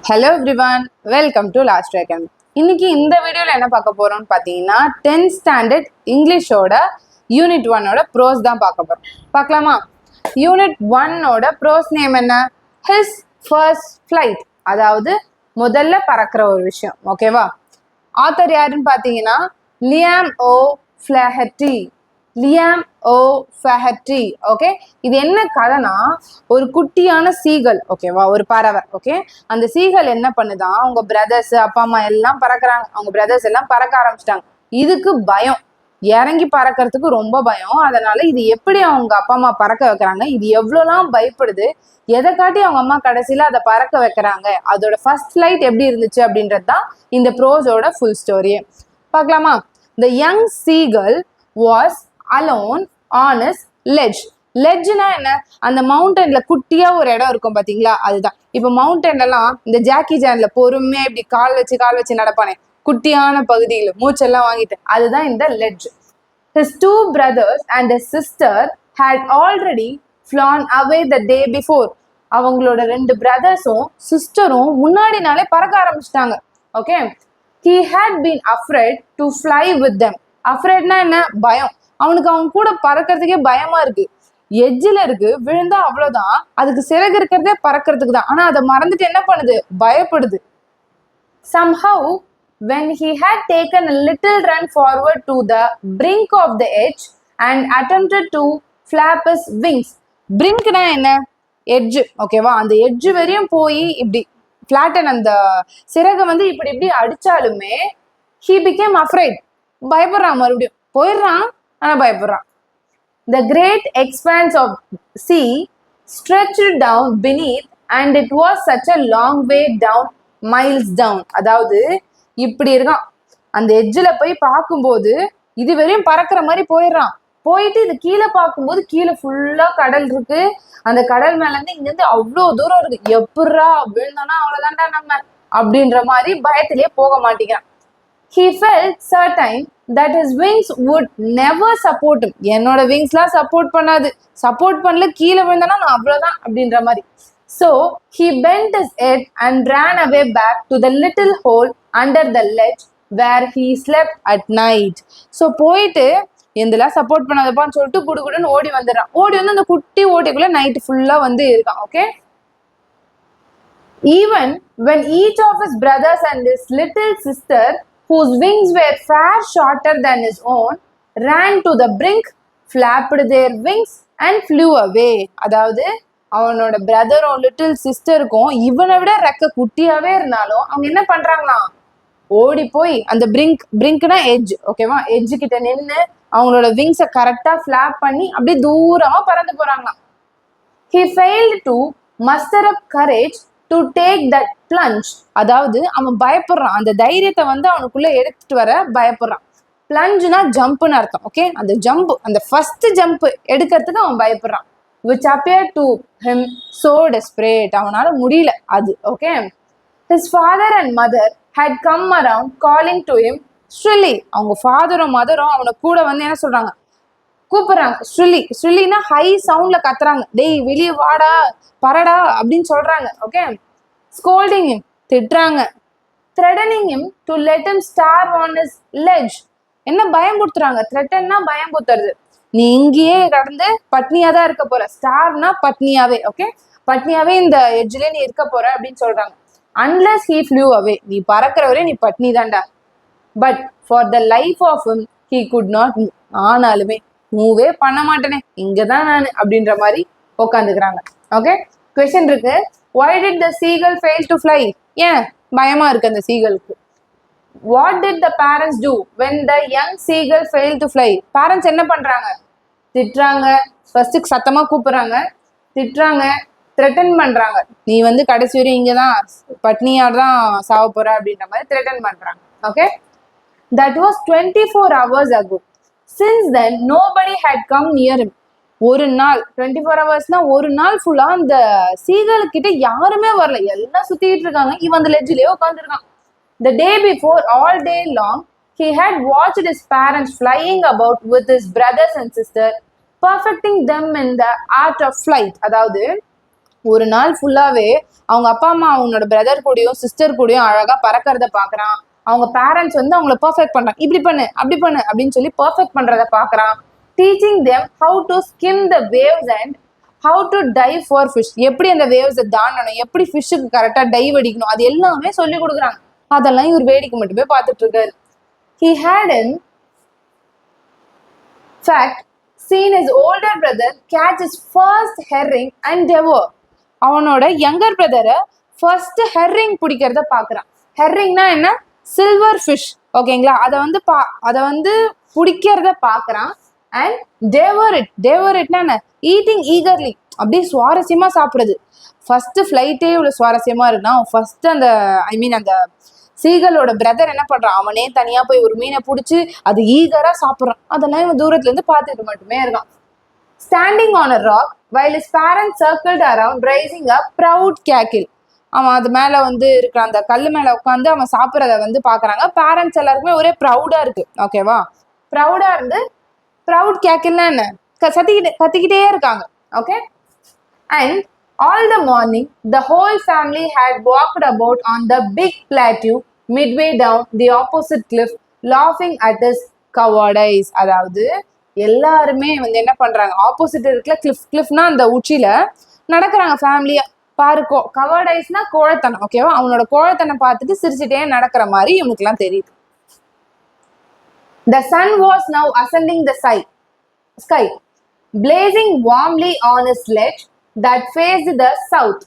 Hello everyone, welcome to last reckon. இன்னைக்கு இந்த வீடியோவில் என்ன பார்க்க போறோம்னு பார்த்தீங்கன்னா 10th ஸ்டாண்டர்ட் இங்கிலீஷோட யூனிட் 1ஓட ப்ரோஸ் தான் பார்க்க போறோம். பார்க்கலாமா? யூனிட் 1ஓட ப்ரோஸ் நேம் என்ன? ஹிஸ் ஃபர்ஸ்ட் ஃப்ளைட், அதாவது முதல்ல பறக்கிற ஒரு விஷயம். ஓகேவா? ஆத்தர் யாருன்னு பார்த்தீங்கன்னா லியாம் ஓ ஃப்ளஹர்ட்டி. லியாம் ஓ ஃப்ளஹர்ட்டி. ஓகே, இது என்ன கதைனா, ஒரு குட்டியான சீகல், ஓகேவா, ஒரு பறவை. ஓகே, அந்த சீகல் என்ன பண்ணுதான், அவங்க பிரதர்ஸ் அப்பா அம்மா எல்லாம் பறக்குறாங்க, அவங்க பிரதர்ஸ் எல்லாம் பறக்க ஆரம்பிச்சிட்டாங்க. இதுக்கு பயம், இறங்கி பறக்கிறதுக்கு ரொம்ப பயம். அதனால இது எப்படி அவங்க அப்பா அம்மா பறக்க வைக்கிறாங்க, இது எவ்வளோலாம் பயப்படுது, எதை காட்டி அவங்க அம்மா கடைசியில அதை பறக்க வைக்கிறாங்க, அதோட ஃபர்ஸ்ட் ஃபிளைட் எப்படி இருந்துச்சு அப்படின்றது தான் இந்த ப்ரோஸோட ஃபுல் ஸ்டோரியே. பார்க்கலாமா? The young seagull was alone on his ledge. லெட்ஜ்னா என்ன? அந்த மவுண்டன்ல குட்டியா ஒரு இடம் இருக்கும் பாத்தீங்களா, அதுதான். இப்ப மவுண்டன்லாம் இந்த ஜாக்கி ஜான்ல பொறுமையா இப்படி கால் வச்சு நடப்பானே, குட்டியான பகுதியில் மூச்செல்லாம் வாங்கிட்டு, அதுதான் இந்த ledge. His two brothers and his sister had already flown away the day before. அவங்களோட 2 பிரதர்ஸும் சிஸ்டரும் முன்னாடி நாளே பறக்க ஆரம்பிச்சிட்டாங்க. Okay, he had been afraid to fly with them. afraidனா என்ன? பயம். அவனுக்கு அவங்க கூட பறக்கிறதுக்கே பயமா இருக்கு. எட்ஜில் இருக்கு, விழுந்தா அவ்வளவுதான். அதுக்கு சிறகு இருக்கிறதே பறக்கிறதுக்கு தான். ஆனா அதை மறந்துட்டு என்ன பண்ணுது? பயப்படுது. Somehow when he had taken a little run forward to the brink of the edge and attempted to flap his wings. brinkனா என்ன? எட்ஜ். ஓகேவா? அந்த எட்ஜ் வரையும் போய் இப்படி ஃபிளாட்டன் அந்த சிறகை வந்து இப்படி இப்படி அடிச்சாலுமே he became afraid. பயப்படுறான், மறுபடியும் போயிடுறான், ஆனா பயப்படுறான். The great expanse of sea stretched down beneath and it was such a long way down, miles down. அதாவது இப்படி இருக்கான், அந்த எட்ஜில் போய் பார்க்கும்போது இது வரையும் பறக்கிற மாதிரி போயிடுறான். போயிட்டு இது கீழே பார்க்கும்போது கீழே ஃபுல்லா கடல் இருக்கு. அந்த கடல் மேல இருந்து இங்க இருந்து அவ்வளோ தூரம் இருக்கு. எப்படா விழுந்தானா அவ்வளவுதான்டா நம்ம அப்படின்ற மாதிரி பயத்திலேயே போக மாட்டேங்கிறான். He felt certain that his wings would never support him. என்னோட விங்ஸ்லாம் சப்போர்ட் பண்ணாது, சப்போர்ட் பண்ணல, கீழே விழுந்தானா நான் அவ்வளவுதான் அப்படின்ற மாதிரி. So he bent his head and ran away back to the little hole under the ledge where he slept at night. So போயிட்டு எந்தெல்லாம் support பண்ணாதப்பான்னு சொல்லிட்டு குடுகுடுன்னு ஓடி வந்துடுறான். ஓடி வந்து அந்த குட்டி ஓட்டைக்குள்ள நைட்டு ஃபுல்லா வந்து இருக்கான். Okay, even when each of his brothers and his little sister, whose wings were far shorter than his own, ran to the brink, flapped their wings and flew away. அதாவது அவனோட பிரதரும் லிட்டில் சிஸ்டருக்கும் இவனை விட ரெக்க குட்டியாவே இருந்தாலும் அவங்க என்ன பண்றாங்களா, ஓடி போய் அந்த பிரிங்க்னா எட்ஜ், ஓகேவா, எட்ஜ் கிட்ட நின்று அவங்களோட விங்ஸை கரெக்டா ஃபிளாப் பண்ணி அப்படியே தூரமா பறந்து போறாங்களாம். He failed to muster up courage to take that plunge. அதாவது அவன் பயப்படுறான், அந்த தைரியத்தை வந்து அவனுக்குள்ள எடுத்துட்டு வர பயப்படுறான். பிளஞ்சுனா ஜம்ப்னு அர்த்தம். ஓகே, அந்த ஜம்ப், அந்த ஃபர்ஸ்ட் ஜம்ப் எடுக்கிறதுக்கு அவன் பயப்படுறான். which appeared to him so desperate. அவனால முடியல அது. Okay, his father and mother had come around calling to him shrilly. அவங்க ஃபாதரும் மதரும் அவனை கூட வந்து என்ன சொல்றாங்க, கூப்பிடுறாங்க. ஸ்ட்ரில்லினா ஹை சவுண்ட்ல கத்துறாங்க, டேய் வெளியே வாடா பரடா அப்படின்னு சொல்றாங்க. ஓகே, ஸ்கோல்டிங் him, திட்டுறாங்க. threatening him to let him starve on his ledge. என்ன பயம்படுத்துறாங்க? த்ரெட்டன்னா பயம்படுத்துறது. நீ இங்கேயே கடந்து பட்னியா தான் இருக்க போற. ஸ்டார்னா பட்னியாவே. ஓகே, பட்னியாவே இந்த எட்ஜ்ல நீ இருக்க போற அப்படின்னு சொல்றாங்க. unless he flew away. நீ பறக்கிற வரை நீ பட்னி தான்டா. but for the life of him he could not move. ஆனாலுமே மூவே பண்ண மாட்டேனே, இங்கதான் நான் அப்படின்ற மாதிரி உட்காந்துக்கிறாங்க. ஓகே, கொஸ்டின் இருக்கு. why did the seagull fail to fly? ஏன் பயமா இருக்கு அந்த சீகலுக்கு? what did the parents do when the young seagull failed to fly? parents என்ன பண்றாங்க? திட்டுறாங்க, ஃபர்ஸ்ட் சத்தமா கூப்பிடுறாங்க, திட்டுறாங்க, த்ரெட்டன் பண்றாங்க. நீ வந்து கடைசி வரையும் இங்கதான் பட்னியார் தான் சாவ போற அப்படின்ற மாதிரி த்ரெட்டன் பண்றாங்க. Okay, that was 24 hours ago. since then nobody had come near him. ஒரு நாள், 24 ஹவர்ஸ்னா ஒரு நாள் ஃபுல்லா அந்த சீகல் கிட்ட யாருமே வரல, எல்லாம் சுத்திட்டு இருக்காங்க. இவன் அந்த லெட்ஜ்லயே உட்காந்துருக்கான். the day before, all day long he had watched his parents flying about with his brothers and sister, perfecting them in the art of flight. அதாவது ஒரு நாள் ஃபுல்லாவே அவங்க அப்பா அம்மா அவங்களோட பிரதர் கூடயும் சிஸ்டர் கூடயும் அழகா பறக்கிறத பாக்குறான். அவங்க பேரண்ட்ஸ் வந்து அவங்கள பெர்ஃபெக்ட் பண்றாங்க, இப்படி பண்ணு அப்படி பண்ணு அப்படின்னு சொல்லி பெர்ஃபெக்ட் பண்றத பாக்குறான். Teaching them how to skim the waves and how to dive for fish, எப்படி அந்த வேவ்ஸை தாண்டணும், எப்படி ஃபிஷ்ஷுக்கு கரெக்டா டைவ் அடிக்கணும், அது எல்லாமே சொல்லி கொடுக்குறாங்க. அதெல்லாம் இவர் வேடிக்கை மட்டுமே பார்த்துட்டு இருக்காரு. He had in fact seen his older brother catch his first herring and devour. அவனோட யங்கர் பிரதரை ஃபர்ஸ்ட் ஹெர்ரிங் பிடிக்கிறத பாக்குறான். ஹெர்ரிங்னா என்ன? சில்வர் ஃபிஷ், ஓகேங்களா? அதை வந்து பிடிக்கிறத பாக்குறான். அண்ட் டேவர் இட்னா என்ன? ஈட்டிங் ஈகர்லி, அப்படியே சுவாரஸ்யமா சாப்பிடுறது. ஃபர்ஸ்ட் ஃபிளைட்டே இவ்வளவு சுவாரஸ்யமா இருக்குன்னா ஃபர்ஸ்ட் அந்த அந்த சீகலோட பிரதர் என்ன பண்றான், அவனே தனியா போய் ஒரு மீனை பிடிச்சி அது ஈகரா சாப்பிட்றான். அதெல்லாம் இவன் தூரத்துல இருந்து பார்த்துட்டு மட்டுமே இருக்கான். Standing on a rock while his parents circled around raising a proud cackle. அவன் அது மேல வந்து இருக்கிற அந்த கல்லு மேல உட்காந்து அவன் சாப்பிட்றத வந்து பாக்குறாங்க. பேரண்ட்ஸ் எல்லாருக்குமே ஒரே ப்ரௌடா இருக்கு, ஓகேவா? ப்ரௌடா இருந்து ப்ரௌட் கேக்கிள்னா என்ன? கத்திக்கிட்டே இருக்காங்க, okay? And all the morning the whole family had walked about on the big plateau midway down the opposite cliff laughing at his cowardice. அதாவது எல்லாருமே வந்து என்ன பண்றாங்க, ஆப்போசிட் இருக்குல்ல கிளிஃப்னா அந்த உச்சியில நடக்கிறாங்க ஃபேமிலியா. பாருக்கோ கவர்டைஸ்னா கோழத்தனம், ஓகேவா? அவனோட கோழத்தனம் பார்த்துட்டு சிரிச்சுட்டே நடக்கிற மாதிரி இவனுக்கு எல்லாம் தெரியுது. The sun was now ascending the sky, blazing warmly on his ledge that faced the south.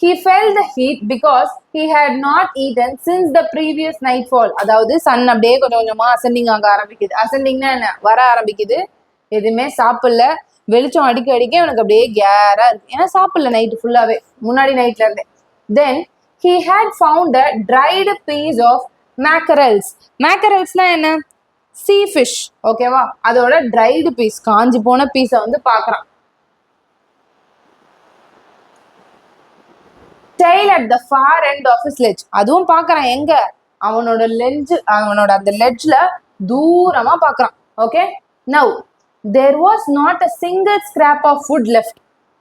He felt the heat because he had not eaten since the previous nightfall. அதாவது சன் அப்படியே கொஞ்சம் கொஞ்சமா அசெண்டிங் ஆக ஆரம்பிக்குது. அசெண்டிங்னா என்ன? வர ஆரம்பிக்குது. எதுவுமே சாப்பிடல, வெளிச்சம் அடிக்க அடிக்க எனக்கு அப்படியே கேரா இருக்கு, ஏன்னா சாப்பிடல நைட்டு ஃபுல்லாவே, முன்னாடி நைட்ல இருந்தே. தென் he had found a dried piece of mackerels. மேக்கரல்ஸ்னா என்ன? சீ ஃபிஷ், ஓகேவா? அதோட ட்ரைடு பீஸ், காஞ்சி போன பீஸை வந்து பாக்குறான். tail at the far end of his ledge. அதுவும் பாக்குறான் எங்க? அவனோட அந்த லெட்ஜ்ல தூரமா பாக்குறான், okay? now there was not a single scrap of food left.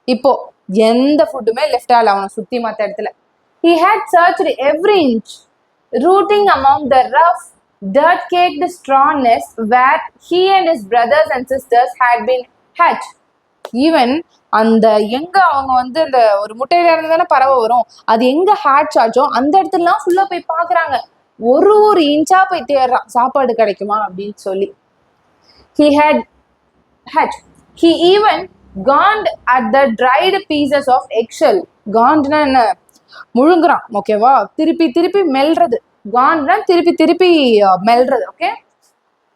இப்போ எந்த ஃபுட்டுமே லெஃப்ட் ஆகல அவனை சுத்தி மத்த இடத்துல. he had searched every inch, rooting among the rough dirt-caked straw nest where he and his brothers and sisters had been hatched. Even அந்த எங்க அவங்க வந்து அந்த ஒரு முட்டையில இருந்து தானே பறவை வரும், அது எங்க ஹேட்ச் ஆச்சோ அந்த இடத்துலலாம் ஃபுல்லா போய் பாக்குறாங்க. ஒரு இன்ச்சா போய் தேடுறான் சாப்பாடு கிடைக்குமா அப்படின்னு சொல்லி. He even gone at the dried pieces of eggshell. காண்ட்னா என்ன? முழுங்குறான், ஓகேவா? திருப்பி மெல்றது. காண்ட்னா திருப்பி மெல்றது, ஓகே?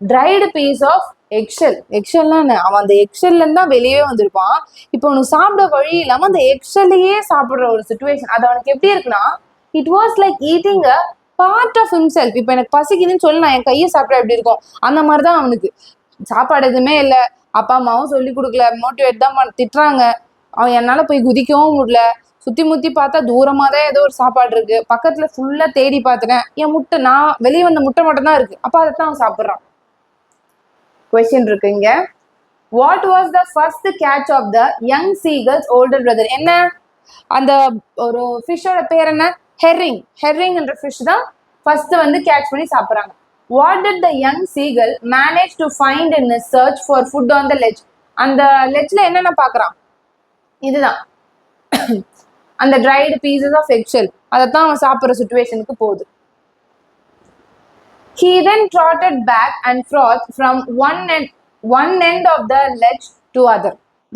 ட்ரைடு பீஸ் ஆஃப் எக்ஷெல்லாம் என்ன? அவன் அந்த எக்ஷெல்ல இருந்து தான் வெளியே வந்திருப்பான். இப்போ அவனுக்கு சாப்பிட வழி இல்லாம அந்த எக்ஷெல்லையே சாப்பிடுற ஒரு சுச்சுவேஷன். அது அவனுக்கு எப்படி இருக்குன்னா, it was like eating a part of himself. இப்போ எனக்கு பசிக்குதுன்னு சொல்லி நான் என் கையை சாப்பிட எப்படி இருக்கும், அந்த மாதிரிதான் அவனுக்கு. சாப்பாடு எதுவுமே இல்லை, அப்பா அம்மாவும் சொல்லி கொடுக்கல, மோட்டிவேட் தான் திட்டுறாங்க. அவன் என்னால போய் குதிக்கவும் முடியல. சுத்தி முத்தி பார்த்தா தூரமா தான் ஏதோ ஒரு சாப்பாடு இருக்கு, பக்கத்துல ஃபுல்லா தேடி பார்த்துட்டேன், என் முட்டை, நான் வெளியே வந்த முட்டை மட்டும் தான் இருக்கு, அப்ப அதைத்தான் அவன் சாப்பிட்றான். கொஸ்டின் இருக்குங்க. What was the first catch of the young seagull's older brother? என்ன? அந்த ஒரு ஃபிஷ்ஷோட பேர் என்ன? ஹெர்ரிங்ன்ற ஃபிஷ் தான் ஃபர்ஸ்ட் வந்து கேட்ச் பண்ணி சாப்பிட்றாங்க. What did the young seagull manage to find in his search for food on the ledge? அந்த லெட்ஜ்ல என்னென்ன பார்க்குறான்? இதுதான் அந்த ட்ரைடு பீசஸ் ஆஃப் எக்ஷெல், அதைத்தான் அவன் சாப்பிட்ற சுச்சுவேஷனுக்கு போகுது. He then trotted back and forth from one end of the ledge to other.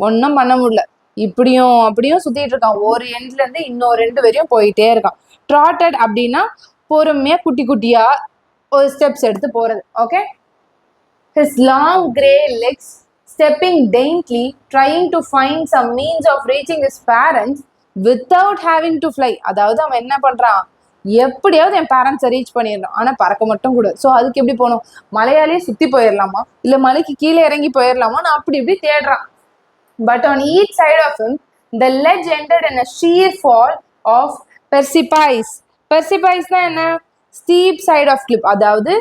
ஒன்னும் பண்ண முடியல, இப்படியும் அப்படியும் சுத்திட்டு இருக்கான். ஒரு எண்ட்ல இருந்து இன்னொரு எண்டு வரையும் போயிட்டே இருக்கான். trotted அப்படின்னா பொறுமையா குட்டி குட்டியா ஒரு ஸ்டெப்ஸ் எடுத்து போறது, okay? His long grey legs stepping daintily, trying to find some means of reaching his parents without having to fly. அதாவது அவன் என்ன பண்றான், எப்படியாவது என் பேரண்ட்ஸை ரீச் பண்ணிடணும், ஆனா பறக்க மட்டும் கூட. ஸோ அதுக்கு எப்படி போகணும்? மலையாலேயே சுத்தி போயிடலாமா, இல்ல மலைக்கு கீழே இறங்கி போயிடலாமா, நான் அப்படி இப்படி தேடுறான். But on each side of him the ledge ended in a sheer fall of precipice. Precipice தான் என்ன? ஸ்டீப் சைட் ஆஃப் கிளிப், அதாவது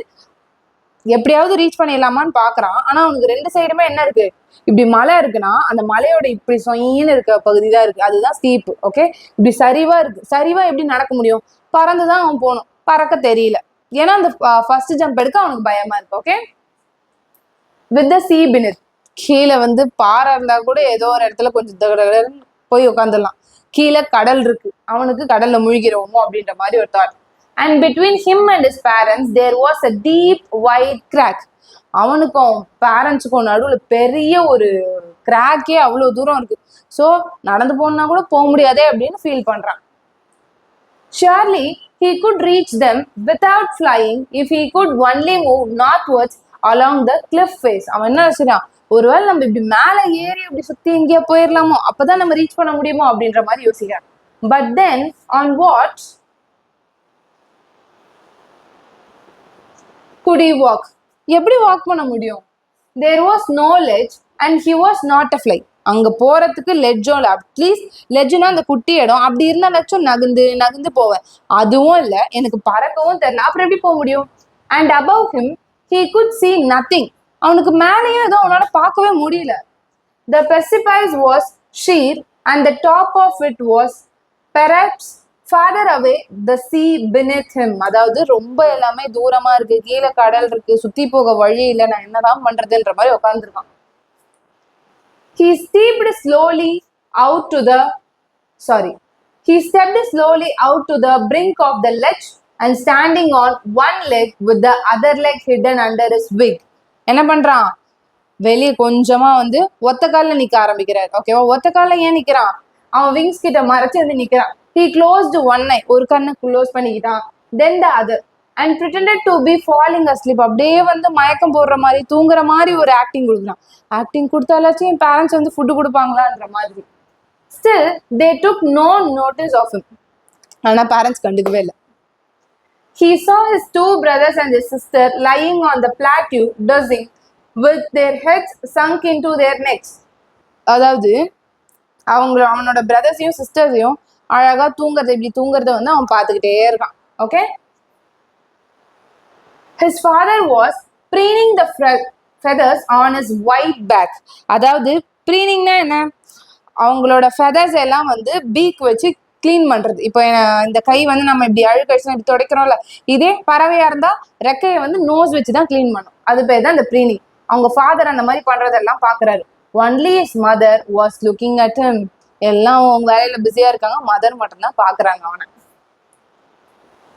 எப்படியாவது ரீச் பண்ணிடலாமான்னு பாக்குறான். ஆனா அவனுக்கு ரெண்டு சைடுமே என்ன இருக்கு, இப்படி மலை இருக்குன்னா அந்த மலையோட இப்படி சொயின்னு இருக்க பகுதி தான் இருக்கு, அதுதான் ஸ்டீப். ஓகே, இப்படி சரிவா இருக்கு. சரிவா எப்படி நடக்க முடியும்? பறந்துதான் அவன் போகணும். பறக்க தெரியல. ஏன்னா அந்த ஃபர்ஸ்ட் ஜம்ப் எடுக்க அவனுக்கு பயமா இருக்கு. Okay, with the sea beneath, கீழே வந்து பாறை இருந்தா கூட ஏதோ ஒரு இடத்துல கொஞ்சம் போய் உட்காந்துடலாம். கீழே கடல் இருக்கு, அவனுக்கு கடல்ல முழுகிறோமோ அப்படின்ற மாதிரி ஒரு thought. And between him and his parents there was a deep wide crack. அவனுக்கும் பேரண்ட்ஸுக்கும் நடுவில் பெரிய ஒரு கிராக்கே அவ்வளோ தூரம் இருக்கு. ஸோ நடந்து போனா கூட போக முடியாதே அப்படின்னு ஃபீல் பண்றான். Surely he could reach them without flying if he could only move northwards along the cliff face. அவன் என்ன யோசிக்கிறான், ஒருவேளை நம்ம இப்படி மேலே ஏறி அப்படி சுத்தி எங்கேயா போயிடலாமோ, அப்பதான் நம்ம ரீச் பண்ண முடியுமோ அப்படின்ற மாதிரி யோசிக்கிறான். But then on what could he walk? எப்படி வாக் பண்ண முடியும்? There was no ledge and he was not a fly. அங்க போறதுக்கு லெட்ஜும் இல்லை. அட்லீஸ்ட் லெட்ஜுனா அந்த குட்டி இடம், அப்படி இருந்தாலும் நகர்ந்து நகர்ந்து போவேன். அதுவும் இல்லை, எனக்கு பறக்கவும் தெரியல, அப்புறம் எப்படி போக முடியும்? And above him he could see nothing. அவனுக்கு மேலேயும் ஏதோ அவனால பார்க்கவே முடியல. The precipice was sheer and the top of it was perhaps farther away the sea beneath him. அதாவது ரொம்ப எல்லாமே தூரமா இருக்கு, கீழே கடல் இருக்கு, சுத்தி போக வழி இல்லை, நான் என்னதான் பண்றதுன்ற மாதிரி உட்காந்துருக்கான். He stepped slowly out to the brink of the ledge and standing on one leg with the other leg hidden under his wig. என்ன பண்றான், வெளியே கொஞ்சமா வந்து ஒத்த காலில் நிக்க ஆரம்பிக்கிறார். ஓகேவா, ஒத்த காலில் ஏன் நிக்கிறான், அவன் விங்ஸ் கிட்ட மறைச்சு வந்து நிக்கிறான். He closed one eye, ஒரு கண்ணை close பண்ணிக்கிட்டான். Then the other and pretended to be falling asleep. அப்படியே வந்து மயக்கம் போடுற மாதிரி தூங்குற மாதிரி ஒரு ஆக்டிங் கொடுக்குறான். ஆக்டிங் கொடுத்தாலாச்சும் என் பேரண்ட்ஸ் வந்து ஃபுட்டு கொடுப்பாங்களான்ற மாதிரி. Still they took no notice of him. ஆனா பேரண்ட்ஸ் கண்டுக்கவே இல்லை. He saw his two brothers and his sister lying on the plateau dozing with their heads sunk into their necks. அதாவது அவனோட பிரதர்ஸையும் சிஸ்டர்ஸையும் அழகா தூங்குறத, இப்படி தூங்குறத வந்து அவன் பார்த்துக்கிட்டே இருக்கான். Okay, his father was preening the feathers on his white back. அதாவது ப்ரீனிங்னா என்ன, அவங்களோட ஃபெதர்ஸ் எல்லாம் வந்து பீக் வச்சு கிளீன் பண்றது. இப்போ இந்த கை வந்து நம்ம இப்படி அழுக்கடிச்சு இப்படி துடைக்கிறோம்ல, இதே பறவையா இருந்தா ரெக்கையை வந்து நோஸ் வச்சு தான் கிளீன் பண்ணும். அது பேர் தான் இந்த ப்ரீனிங். அவங்க ஃபாதர் அந்த மாதிரி பண்றதெல்லாம் பாக்குறாரு. Only his mother was looking at him. எல்லாம் அவங்க வேலையில பிஸியா இருக்காங்க, மதர் மட்டும்தான் பாக்குறாங்க அவனை.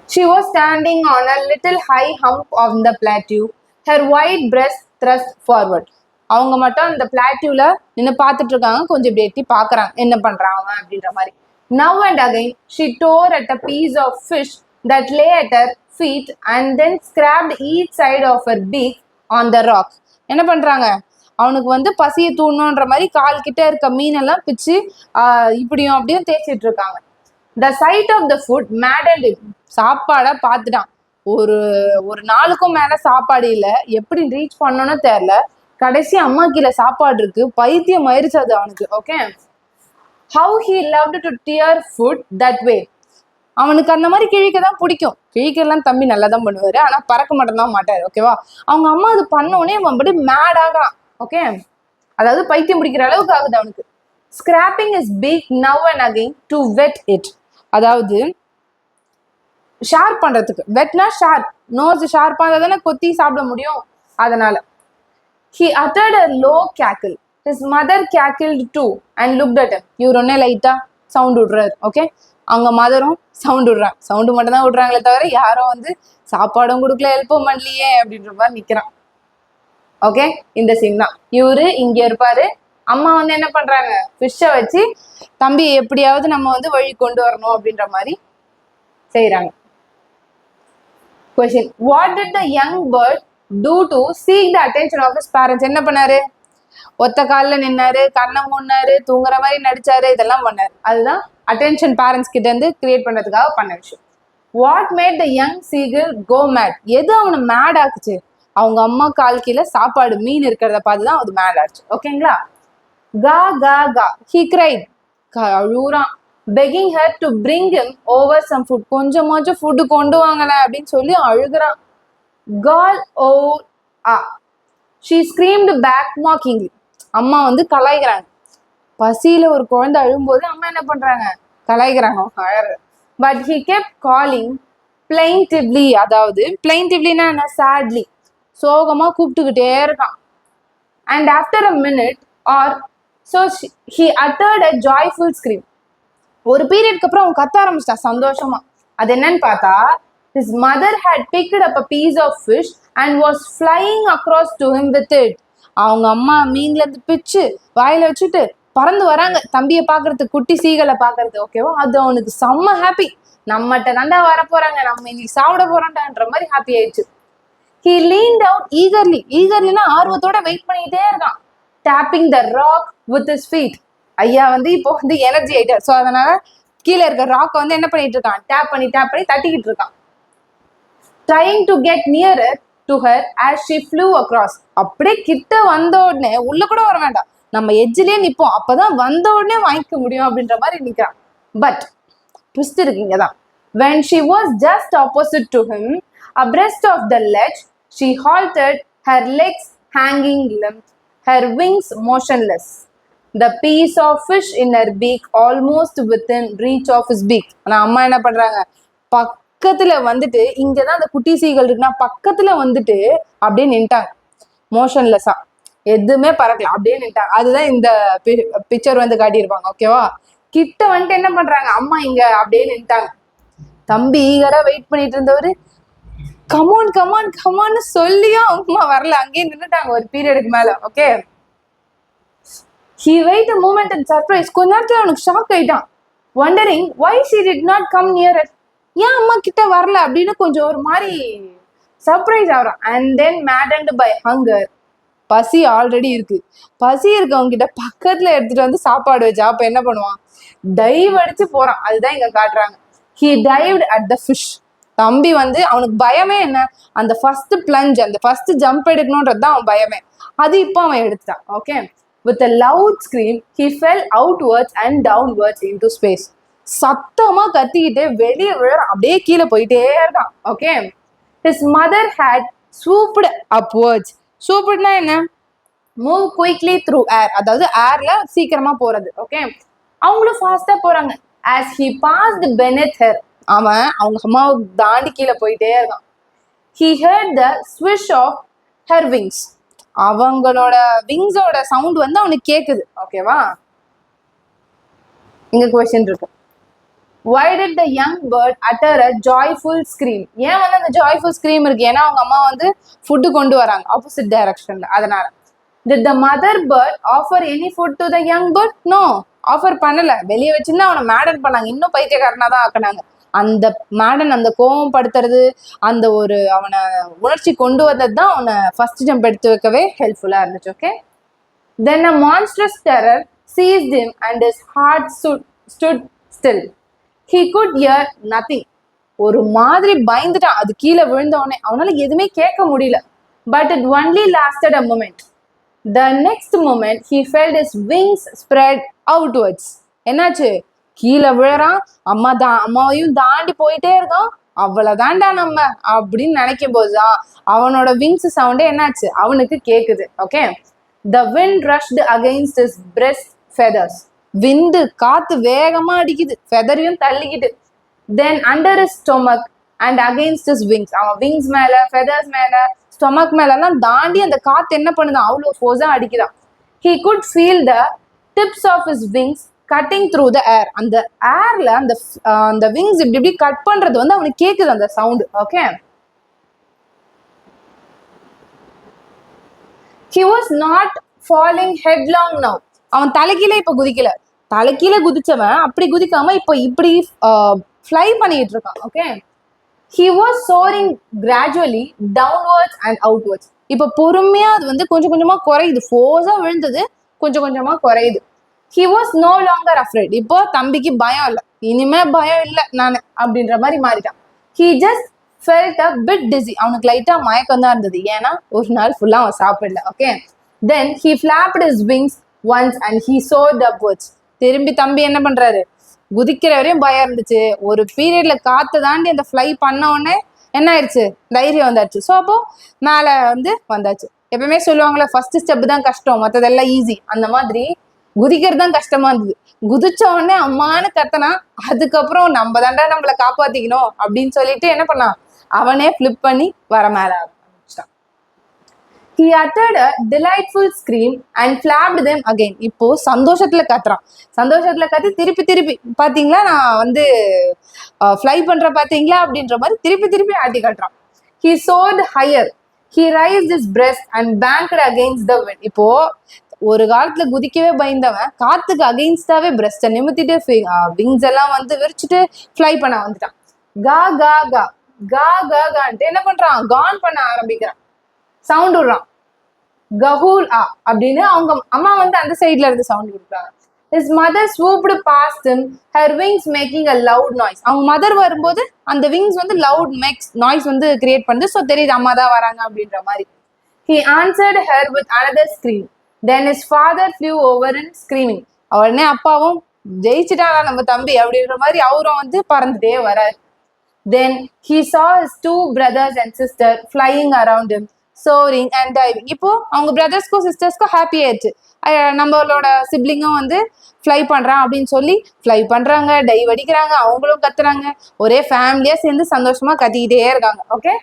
She was standing on a little high hump on the plateau, her white breast thrust forward. அவங்க மட்டும் அந்த பிளாட்டியூல நின்று பார்த்துட்டு இருக்காங்க, கொஞ்சம் இப்படி எட்டி பாக்குறாங்க என்ன பண்றாங்க அப்படின்ற மாதிரி. Now and again she tore at a piece of fish that lay at her feet and then scraped each side of her beak on the rock. என்ன பண்றாங்க, அவனுக்கு வந்து பசியை தூண்டணுன்ற மாதிரி கால் கிட்ட இருக்க மீனெல்லாம் பிச்சு இப்படியும் அப்படியும் தேய்ச்சிட்டு இருக்காங்க. The sight of the food maddened him. சாப்பாடை பார்த்துட்டான். ஒரு நாளுக்கும் மேல சாப்பாடு இல்லை, எப்படி ரீச் பண்ணணும்னு தெரியல. கடைசி அம்மா கீழே சாப்பாடு இருக்கு, பைத்தியம் ஆயிடுச்சு அது அவனுக்கு. Okay, how he loved to tear food that way. அவனுக்கு அந்த மாதிரி கிழிக்க தான் பிடிக்கும். கிழிக்கெல்லாம் தம்பி நல்லா தான் பண்ணுவாரு, ஆனா பறக்க மட்டும் தான் மாட்டாரு. ஓகேவா, அவங்க அம்மா அது பண்ண உடனே அவன் அப்படி மேட் ஆகிறான். ஓகே, அதாவது பைத்தியம் பிடிக்கிற அளவுக்கு ஆகுது அவனுக்கு. Scrapping is beak now and again to wet it. அதாவது ஷார்ப் பண்றதுக்கு, வெட்னா ஷார்ப், நோஸ் ஷார்ப்பா இருந்தா தானே கொத்தி சாப்பிட முடியும், அதனால. He uttered a low cackle. His mother cackled too and looked at him. இவர் ஒன்னே லைட்டா சவுண்ட் விடுறாரு. ஓகே, அவங்க மதரும் சவுண்ட் விடுறாங்க. சவுண்டு மட்டும் தான் விடுறாங்களே தவிர யாரும் வந்து சாப்பாடும் கொடுக்கல, ஹெல்ப்பும் பண்ணலையே அப்படின்ற மாதிரி நிக்கிறான். ஓகே, இந்த சீன் தான். இவரு இங்க இருப்பாரு, அம்மா வந்து என்ன பண்றாங்க, ஃபிஷ்ஷை வச்சு தம்பி எப்படியாவது நம்ம வந்து வழி கொண்டு வரணும் அப்படின்ற மாதிரி செய்யறாங்க. Question: What did the young bird do to seek the attention of his parents? என்ன பண்ணாரு, ஒத்த காலில் நின்னாரு, கண்ணை மூடினாரு, தூங்குற மாதிரி நடிச்சாரு, இதெல்லாம் பண்ணாரு. அதுதான் அட்டென்ஷன் பேரண்ட்ஸ் கிட்ட இருந்து கிரியேட் பண்ணதுக்காக பண்ண விஷயம். What made the young seagull go mad? எது அவனை மேட் ஆக்குச்சு? அவங்க அம்மா கால் கீழே சாப்பாடு மீன் இருக்கிறத பார்த்துதான் அது மேட் ஆச்சு. ஓகேங்களா, கா கா கா he cried. அழுறான். begging her to bring him over some food. கொஞ்சமாச்சும் ஃபுட்டு கொண்டு வாங்கல அப்படின்னு சொல்லி அழுகுறான். Gall, oh ah. She screamed back mockingly. அம்மா வந்து கலாய்க்கிறாங்க. பசியில ஒரு குழந்தை அழும்போது அம்மா என்ன பண்றாங்க, கலாய்க்கிறாங்க. But he kept calling plaintively, அதாவது plaintivelyனா என்ன, sadly, சோகமா கூப்பிட்டுக்கிட்டே இருக்கான். And after a minute or so he uttered a joyful scream. ஒரு பீரியட்க்கு அப்புறம் அவன் கத்த ஆரம்பிச்சிட்டான் சந்தோஷமா. அது என்னன்னு பார்த்தா, his mother had picked up a piece of fish and was flying across to him with it. அவங்க அம்மா மீன்ல இருந்து பிச்சு வாயில வச்சுட்டு பறந்து வராங்க தம்பியை பாக்குறதுக்கு, குட்டி சீகளை பாக்குறது. ஓகேவா, அது அவனுக்கு செம்ம ஹாப்பி. நம்மகிட்ட தாண்டா வர போறாங்க, நம்ம இன்னைக்கு சாப்பிட போறோம்டான்ற மாதிரி ஹாப்பி ஆயிடுச்சு. He leaned out eagerly. eagerlyனா ஆர்வத்தோட வெயிட் பண்ணிட்டே இருக்கான். tapping the rock with his feet. ஐயா வந்து இப்போ வந்து எனர்ஜி ஆயிட்டார். ஸோ அதனால கீழே இருக்க ராக் வந்து என்ன பண்ணிட்டு இருக்கான், டேப் பண்ணி தட்டிக்கிட்டு இருக்கான். trying to get nearer to her as she flew across. அப்படியே கிட்ட வந்த உடனே, உள்ள கூட வர வேண்டாம், நம்ம எஜ்ஜிலே நிப்போம், அப்பதான் வந்த உடனே வாங்கிக்க முடியும் அப்படின்ற மாதிரி நிக்கிறான். பட் ட்விஸ்ட் இருக்கீங்க தான். when she was just opposite to him, abreast of the ledge, she halted, her legs hanging limp, her wings motionless, the piece of fish in her beak almost within reach of his beak. ஆனா அம்மா என்ன பண்றாங்க, பக்கத்துல வந்துட்டு, இங்கதான் அந்த குட்டி சீகள் இருக்குன்னா பக்கத்துல வந்துட்டு அப்படியே நின்ட்டாங்க, மோஷன்லெஸ்ஸா, எதுவுமே பறக்கல, அப்படியே நின்ட்டாங்க. அதுதான் இந்த பிக்சர் வந்து காட்டியிருப்பாங்க. ஓகேவா, கிட்ட வந்துட்டு என்ன பண்றாங்க, அம்மா இங்க அப்படியே நின்ட்டாங்க. தம்பி ஈகரா வெயிட் பண்ணிட்டு இருந்தவரு கமான் கமான் கமான்னு சொல்லியும் அம்மா வரல, அங்கேயே நின்றுட்டாங்க ஒரு பீரியடுக்கு மேல. Okay, he waited a moment in surprise. கொஞ்ச நேரத்துல அவனுக்கு ஷாக் ஆயிட்டான். wondering why she did not come nearer. ஏன் அம்மா கிட்ட வரல அப்படின்னு கொஞ்சம் ஒரு மாதிரி சர்ப்ரைஸ் ஆகிறான். And then maddened by hunger. பசி ஆல்ரெடி இருக்கு, பசி இருக்கவங்க கிட்ட பக்கத்துல எடுத்துட்டு வந்து சாப்பாடு வச்சா அப்ப என்ன பண்ணுவான், டைவ் அடிச்சு போறான். அதுதான் இங்க காட்டுறாங்க. he dived at the fish. தம்பி வந்து அவனுக்கு பயமே என்ன, அந்த ஃபர்ஸ்ட் பிளஞ்ச், அந்த ஃபர்ஸ்ட் ஜம்ப் எடுக்கணும்ன்றது தான் அவன் பயமே. அது இப்போ அவன் எடுத்தான். Okay, with a loud scream he fell outwards and downwards into space. சத்தமா கத்திக்கிட்டே வெளியே விழ அப்படியே கீழே போயிட்டே இருக்கான். Okay, his mother had swooped upwards. swoopedனா என்ன, move quickly through air, அதாவது ஏர்ல சீக்கிரமா போறது. ஓகே, அவங்களும் ஃபாஸ்டா போறாங்க. as he passed beneath her, அவன் அவங்க அம்மாவை தாண்டி கீழே போயிட்டே இருக்கான். he heard the swish of her wings. அவங்களோட விங்ஸோட சவுண்ட் வந்து அவனுக்கு கேக்குது. ஓகேவா, இங்க क्वेश्चन இருக்கு. why did the young bird utter a joyful scream? ஏன் வந்து அந்த joyful scream இருக்கு, ஏன்னா அவங்க அம்மா வந்து ஃபுட் கொண்டு வராங்க ஆப்போசிட் டைரக்ஷன்ல, அதனால. did the mother bird offer any food to the young bird? no, offer பண்ணல, வெளியே வச்சுன்னா அவனை மேடன் பண்ணாங்க, இன்னும் பைத்தியக்காரனா தான் ஆக்கினாங்க. அந்த மேடன் அந்த கோவம் படுத்துறது, அந்த ஒரு அவனை உணர்ச்சி கொண்டு வந்தது தான் அவனை ஃபர்ஸ்ட் ஜம்ப் எடுத்து வைக்கவே ஹெல்ப்ஃபுல்லா இருந்துச்சு. Okay, then a monstrous terror seized him and his heart stood still. he could hear nothing. ஒரு மாதிரி பயந்துட்டான், அது கீழே விழுந்தவனே அவனால எதுவுமே கேட்க முடியல. but it only lasted a moment. the next moment he felt his wings spread outwards. என்னாச்சு, கீழே விழறான், அம்மாவையும் தாண்டி போயிட்டே இருக்கான். அவ்வளவுதான்டா நம்ம அப்படின்னு நினைக்கும் போதுதான் அவனோட விங்ஸ் சவுண்டே என்னாச்சு அவனுக்கு கேக்குது. Okay, the wind rushed against his breast feathers. விண்டு காத்து வேகமா அடிக்குது, ஃபெதரையும் தள்ளிக்கிட்டு. then under his stomach and against his wings. அவன் விங்ஸ் மேல, ஃபெதர்ஸ் மேல, ஸ்டொமக் மேல எல்லாம் தாண்டி அந்த காத்து என்ன பண்ணுதான், அவ்வளவு ஃபோர்ஸா அடிக்குதான். he could feel the tips of his wings cutting through the air. அந்த ஏர்ல அந்த விங்ஸ் இப்படி இப்படி கட் பண்றது வந்து அவனுக்கு கேக்குது அந்த sound. Okay, he was not falling headlong now. அவன் தலைக்கீழ இப்ப குதிக்கல, தலைக்கீழ குதிச்சவன் அப்படி குதிக்காம இப்ப இப்படி ஃப்ளை பண்ணிட்டு இருக்கான். Okay, he was soaring gradually downwards and outwards. இப்ப பொறுமையா அது வந்து கொஞ்சம் கொஞ்சமா குறையுது, ஃபோர்ஸா விழுந்தது கொஞ்சம் கொஞ்சமா குறையுது. he was no longer afraid. இப்போ தம்பிக்கு பயம் இல்லை, இனிமே பயம் இல்லை நானு அப்படின்ற மாதிரி மாறிட்டான். he just felt a bit dizzy. அவனுக்கு லைட்டா மயக்கம் தான் இருந்தது, ஏன்னா ஒரு நாள் ஃபுல்லா அவன் சாப்பிடல. Okay, then he flapped his wings once and he soared upwards. திரும்பி தம்பி என்ன பண்றாரு, குதிக்கிற வரையும் பயம் இருந்துச்சு, ஒரு பீரியட்ல காத்து தாண்டி அந்த ஃப்ளை பண்ண உடனே என்ன ஆயிடுச்சு, தைரியம் வந்தாச்சு. ஸோ அப்போ மேலே வந்து வந்தாச்சு. எப்பவுமே சொல்லுவாங்களே ஃபர்ஸ்ட் ஸ்டெப் தான் கஷ்டம், மற்றதெல்லாம் ஈஸி. அந்த மாதிரி குதிக்கிறது தான் கஷ்டமா இருந்தது. குதிச்ச உடனே அம்மானு கத்தனா, அதுக்கப்புறம் நம்ம தாண்டா நம்மளை காப்பாத்திக்கணும் அப்படின்னு சொல்லிட்டு என்ன பண்ணான், அவனே ஃபிளிப் பண்ணி வர மேல ஆரம்பிச்சிட்டான். He uttered a delightful scream and flapped them again. இப்போ சந்தோஷத்துல கத்துறான். சந்தோஷத்துல கத்தி திருப்பி திருப்பி பாத்தீங்களா, நான் வந்து ஃப்ளை பண்ற பாத்தீங்களா அப்படின்ற மாதிரி திருப்பி திருப்பி ஆட்டி காட்டுறான். He soared higher. He raised his breast and banked against the wind. இப்போ ஒரு காலத்துல குதிக்கவே பயந்தவன் காத்துக்கு அகெயின்ஸ்டாவே பிரஸ்ட நிமித்திட்டு விங்ஸ் எல்லாம் வந்து விரிச்சுட்டு ஃப்ளை பண்ண வந்துட்டான். கா கா கா கா கா கான்ட்டு என்ன பண்றான், கான் பண்ண ஆரம்பிக்கிறான், சவுண்ட் விடுறான். கஹூல் ஆ அப்படின்னு அவங்க அம்மா வந்து அந்த சைட்ல இருந்து சவுண்ட் கொடுக்குறாங்க. His mother swooped past him, her wings making a loud noise. அவங்க மதர் வரும்போது அந்த விங்ஸ் வந்து லவுட் நாய்ஸ் வந்து கிரியேட் பண்ணுது. ஸோ தெரியுது அம்மா தான் வராங்க அப்படின்ற மாதிரி. He answered her with another scream. Then his father flew over and screaming. உடனே அப்பாவும் ஜெயிச்சுட்டாரா நம்ம தம்பி அப்படின்ற மாதிரி அவரும் வந்து பறந்துட்டே வராரு. Then he saw his two brothers and sister flying around him, soaring and diving. இப்போ அவங்க பிரதர்ஸ்க்கும் சிஸ்டர்ஸ்க்கும் ஹாப்பி ஆயிடுச்சு, நம்மளோட சிப்ளிங்கும் வந்து ஃப்ளை பண்றான் அப்படின்னு சொல்லி ஃப்ளை பண்றாங்க, டைவ் அடிக்கிறாங்க, அவங்களும் கத்துறாங்க, ஒரே ஃபேமிலியா சேர்ந்து சந்தோஷமா கத்திக்கிட்டே இருக்காங்க. Okay,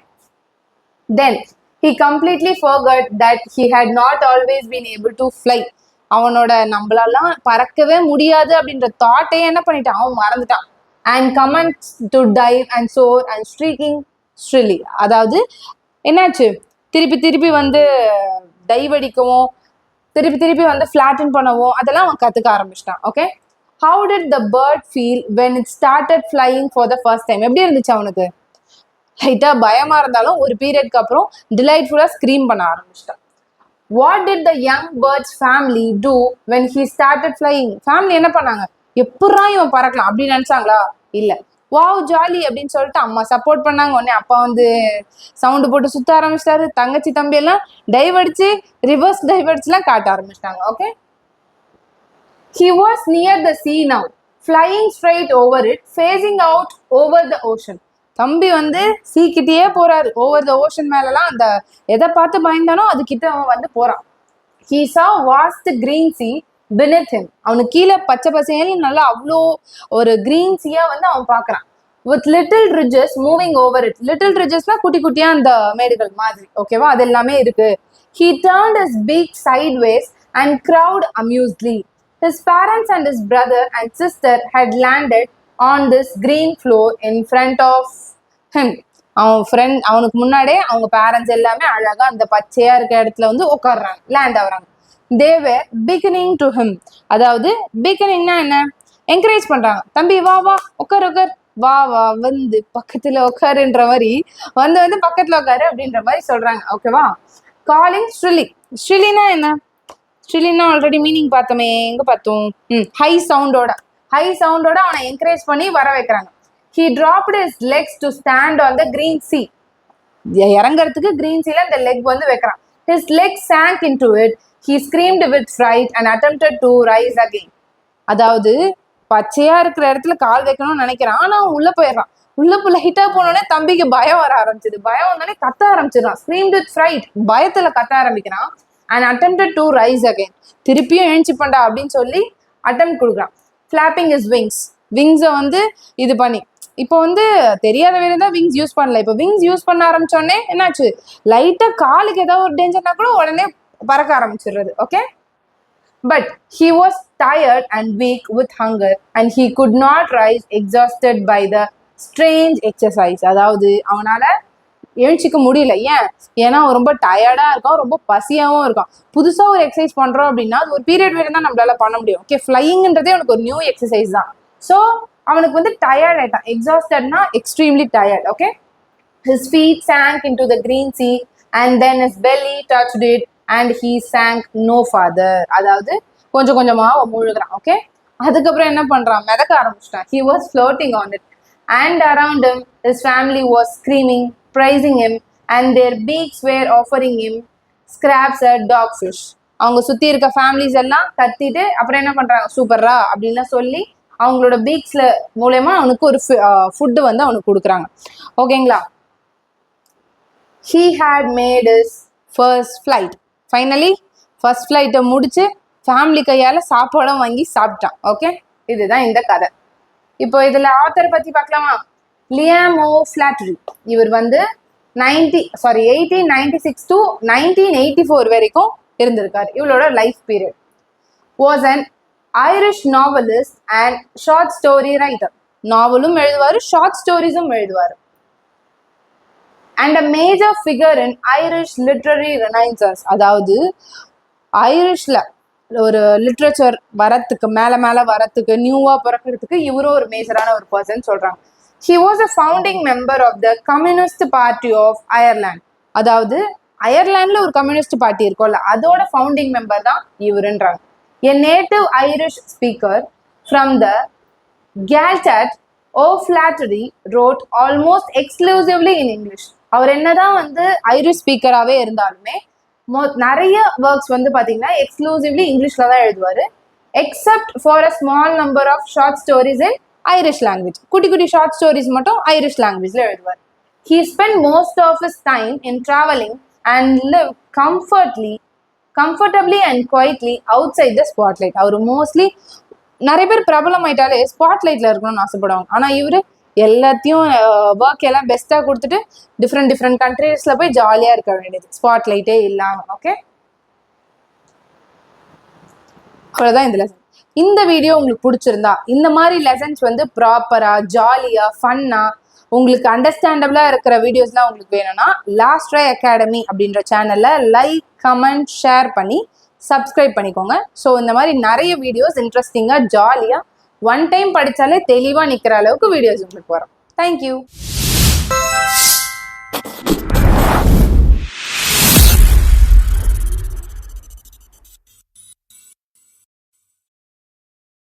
then he completely forgot that he had not always been able to fly. அவனோட நம்மளாலாம் பறக்கவே முடியாது அப்படின்ற தாட்டே என்ன பண்ணிட்டான், அவன் மறந்துட்டான். And commenced to dive and soar and streaking shrilly. அதாவது என்னாச்சு, திருப்பி திருப்பி வந்து டைவ் அடிக்கவும் திருப்பி திருப்பி வந்து ஃபிளாட்டன் பண்ணவும் அதெல்லாம் அவன் கற்றுக்க ஆரம்பிச்சிட்டான். Okay, how did the bird feel when it started flying for the first time? எப்படி இருந்துச்சு அவனுக்கு? லைட்டாக பயமாக இருந்தாலும் ஒரு பீரியட்க்கு அப்புறம் டிலைட்ஃபுல்லாக ஸ்க்ரீம் பண்ண ஆரம்பிச்சிட்டான். What did the young birds family do when he started flying? Family என்ன பண்ணாங்க, எப்படா இவன் பறக்கலாம் அப்படின்னு நினச்சாங்களா? இல்லை, வாவ் ஜாலி அப்படின்னு சொல்லிட்டு அம்மா சப்போர்ட் பண்ணாங்க. உடனே அப்பா வந்து சவுண்டு போட்டு சுத்த ஆரம்பிச்சிட்டாரு. தங்கச்சி தம்பி எல்லாம் டைவ் அடிச்சு ரிவர்ஸ் டைவ் அடிச்சுலாம் காட்ட ஆரம்பிச்சிட்டாங்க. Okay, he was near the sea now, flying straight over it, facing out over the ocean. தம்பி வந்து சீக்கிட்டே போறாரு, ஓவர் த ஓஷன் மேலலாம் அந்த எதை பார்த்து பயந்தானோ அது கிட்ட அவன் வந்து போறான். He saw vast green sea beneath him. அவனுக்கு கீழே பச்சை பசேன்னு நல்லா அவ்வளோ ஒரு கிரீன் சீயா வந்து அவன் பார்க்கறான். With little ridges moving over it. Little ridgesனா குட்டி குட்டியா அந்த மேடுகள் மாதிரி, ஓகேவா, அது எல்லாமே இருக்கு. He turned his beak sideways and crowed amusedly. His parents and his brother and sister had landed on this green floor in front of him. அவனுக்கு முன்னாடியே அவங்க பேரண்ட்ஸ் எல்லாமே அழகா அந்த பச்சையா இருக்க இடத்துல வந்து உட்காடுறாங்க, லேண்ட் ஆகுறாங்க. They were beckoning to him. அதாவது beckoningனா என்ன, என்கரேஜ் பண்றாங்க. தம்பி வா வா உட்கார் உட்கார், வா வா வந்து பக்கத்துல உட்காருன்ற மாதிரி வந்து வந்து பக்கத்துல உட்காரு அப்படின்ற மாதிரி சொல்றாங்க. ஓகேவா, காலிங் ஸ்ட்ரில்லி. ஸ்ட்ரில்லினா என்ன, ஸ்ட்ரில்லினா ஆல்ரெடி மீனிங் பார்த்தோமே, எங்க பார்த்தோம், ஹை சவுண்டோட அவனை என்கரேஜ் பண்ணி வர வைக்கிறாங்க. He dropped his legs to stand on the green sea. இறங்கறதுக்கு green seaல இந்த லெக் வந்து வைக்கிறான். His legs sank into it. He screamed with fright and attempted to rise again. அதாவது பச்சையா இருக்கிற இடத்துல கால் வைக்கணும்னு நினைக்கிறான், ஆனா அவன் உள்ள போயிடுறான். உள்ள லைட்டா போனோடனே தம்பிக்கு பயம் வர ஆரம்பிச்சது. பயம் வந்தோடனே கத்த ஆரம்பிச்சிடறான். screamed with fright, பயத்துல கத்த ஆரம்பிக்கிறான். and attempted to rise again. திருப்பியும் எழுச்சி பண்ணா அப்படின்னு சொல்லி அட்டெம்ப்ட் கொடுக்குறான். flapping his wings. விங்ஸை வந்து இது பண்ணி, இப்போ வந்து தெரியாத வேலை தான் விங்ஸ் யூஸ் பண்ணல. இப்போ விங்ஸ் யூஸ் பண்ண ஆரம்பிச்சோடனே என்னாச்சு, லைட்டா காலுக்கு ஏதாவது ஒரு டேஞ்சர்னா கூட உடனே பறக்க ஆரம்பிச்சிடுறது. Okay, but he was tired and weak with hunger and he could not rise, exhausted by the strange exercise. அதாவது அவனால எழுச்சிக்க முடியல. ஏன்னா அவன் ரொம்ப டயர்டா இருக்கான், ரொம்ப பசியாவும் இருக்கான். புதுசா ஒரு எக்ஸசைஸ் பண்றோம் அப்படின்னா அது ஒரு பீரியட் வரை தான் நம்மளால பண்ண முடியும். ஓகே, ஃப்ளையிங்ன்றதே அவனுக்கு ஒரு நியூ எக்ஸசைஸ் தான். ஸோ அவனுக்கு வந்து டயர்ட் ஆயிட்டான். எக்ஸாஸ்டட்னா extremely tired. Okay, his feet sank into the green sea and then his belly touched it and he sank no farther. அதாவது கொஞ்சம் கொஞ்சமா முழுகிறான். ஓகே, அதுக்கப்புறம் என்ன பண்றான், மிதக்க ஆரம்பிச்சிட்டான். he was floating on it and around him his family was screaming, praising him and their beaks were offering him scraps at dogfish. அவங்க சுத்தி இருக்க ஃபேமிலிஸ் எல்லாம் கத்திட்டு அப்புறம் என்ன பண்றாங்க, சூப்பர்ரா அப்படின்லாம் சொல்லி அவங்களோட பீக்ஸ்ல மூலயமா அவனுக்கு ஒரு ஃபுட்டு வந்து அவனுக்கு கொடுக்குறாங்க. ஓகேங்களா, he had made his first flight. Finally first flight முடிச்சு ஃபேமிலி கையால சாப்பாடும் வாங்கி சாப்பிட்டான். ஓகே, இதுதான் இந்த கதை. இப்போ இதுல ஆத்தர் பத்தி பார்க்கலாமா? Liam O Flaherty. இவர் வந்து 1896 to 1984 வரைக்கும் இருந்திருக்காரு. இவளோட life period. was an Irish novelist and short story writer. நாவலும் எழுதுவாரு, ஷார்ட் ஸ்டோரிஸும் எழுதுவாரு. And a major figure in Irish literary renaissance. அதாவது ஐரிஷ்ல ஒரு லிட்ரேச்சர் வரத்துக்கு மேல வரத்துக்கு நியூவா பிறக்கிறதுக்கு இவரும் ஒரு மேஜரான ஒரு பர்சன் சொல்றாங்க. He was a founding member of the Communist Party of Ireland. அதாவது அயர்லாண்ட்ல ஒரு கம்யூனிஸ்ட் பார்ட்டி இருக்கும்ல, அதோட ஃபவுண்டிங் மெம்பர் தான் இவருன்றாங்க. A native Irish speaker from the Gaeltacht O'Flaherty wrote almost exclusively in English. அவர் என்னதான் வந்து ஐரிஷ் ஸ்பீக்கராகவே இருந்தாலுமே நிறைய ஒர்க்ஸ் வந்து பார்த்தீங்கன்னா எக்ஸ்க்ளூசிவ்லி இங்கிலீஷில் தான் எழுதுவார். Except for a small number of short stories in Irish language. குட்டி குட்டி ஷார்ட் ஸ்டோரிஸ் மட்டும் ஐரிஷ் லாங்குவேஜில் எழுதுவார். He spent most of his time in traveling and lived comfortably and quietly outside the spotlight. அவர் mostly நிறைய பேர் பிரபலம் ஆயிட்டாலே ஸ்பாட்லைட்ல இருக்கணும்னு ஆசைப்படுவாங்க. ஆனா இவரு எல்லாத்தையும் ஒர்க் எல்லாம் பெஸ்டா கொடுத்துட்டு டிஃப்ரெண்ட் கண்ட்ரீஸ்ல போய் ஜாலியா இருக்க வேண்டியது, ஸ்பாட்லைட்டே இல்லாம. ஓகே, அவ்வளவுதான் இந்த லெசன். இந்த வீடியோ உங்களுக்கு பிடிச்சிருந்தா இந்த மாதிரி லெசன்ஸ் வந்து ப்ராப்பரா ஜாலியா ஃபன்னா உங்களுக்கு அண்டர்ஸ்டாண்டபிளா இருக்கிற வீடியோஸ்லாம் உங்களுக்கு வேணும்னா லாஸ்ட் ட்ரை அகாடமி அப்படின்ற சேனல்ல லைக், கமெண்ட், ஷேர் பண்ணி சப்ஸ்கிரைப் பண்ணிக்கோங்க. ஸோ இந்த மாதிரி நிறைய வீடியோஸ் இன்ட்ரெஸ்டிங்காக ஜாலியாக ஒன் டைம் படித்தாலே தெளிவாக நிற்கிற அளவுக்கு வீடியோஸ் உங்களுக்கு வரும். தேங்க்யூ.